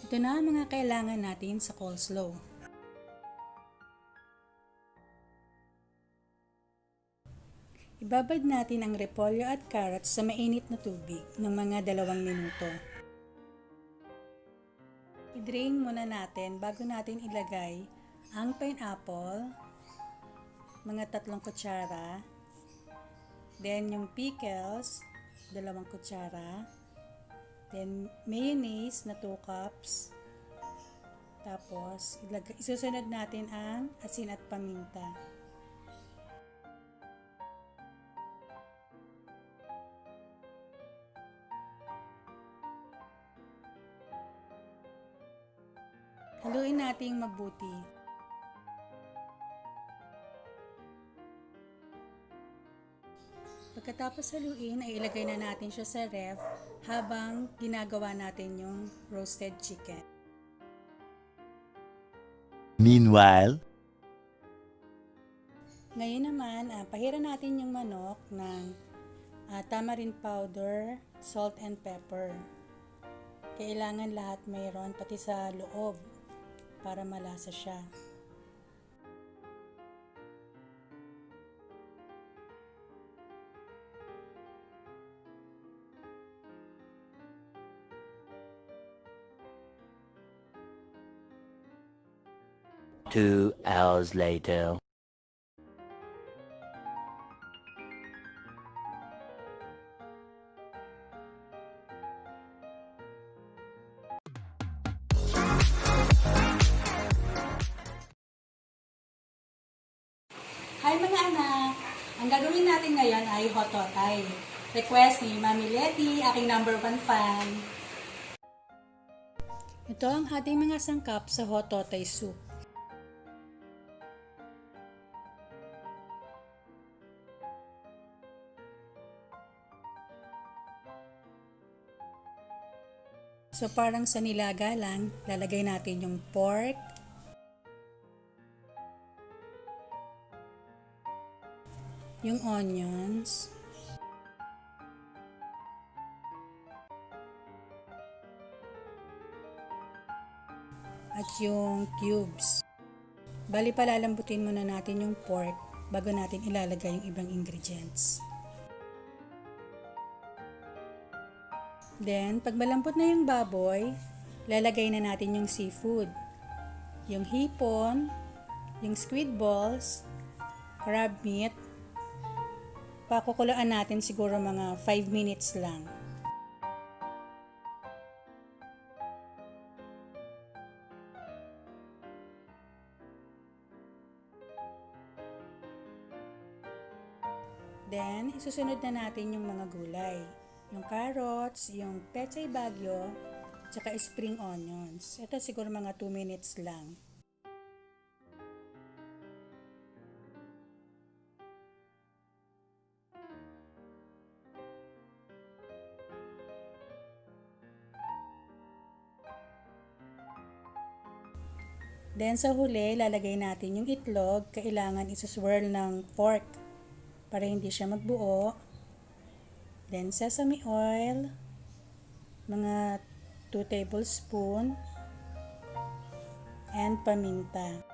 Ito na ang mga kailangan natin sa coleslaw. Ibabad natin ang repolyo at carrots sa mainit na tubig ng mga 2 minuto. I-drain muna natin bago natin ilagay ang pineapple, mga 3 kutsara, then yung pickles, 2 kutsara, then mayonnaise na 2 cups, tapos isusunod natin ang asin at paminta. Haluin natin mabuti. Pagkatapos haluin ay ilagay na natin siya sa ref habang ginagawa natin yung roasted chicken. Meanwhile, ngayon naman, pahira natin yung manok ng tamarind powder, salt and pepper. Kailangan lahat mayroon, pati sa loob, para malasa siya. Two hours later. Hi mga anak! Ang gagawin natin ngayon ay Hototay. Request ni Mami Letty, aking #1 fan. Ito ang ating mga sangkap sa Hototay soup. So parang sa nilaga lang, lalagay natin yung pork, yung onions, at yung cubes. Bali palalambutin muna natin yung pork bago natin ilalagay yung ibang ingredients. Then, pag malambot na yung baboy, lalagay na natin yung seafood. Yung hipon, yung squid balls, crab meat. Pakukulaan natin siguro mga 5 minutes lang. Then, isusunod na natin yung mga gulay. Yung carrots, yung pechay baguio, tsaka spring onions. Ito siguro mga 2 minutes lang. Then sa huli, lalagay natin yung itlog. Kailangan isuswirl ng pork para hindi siya magbuo. Then sesame oil, mga 2 tablespoon, and paminta.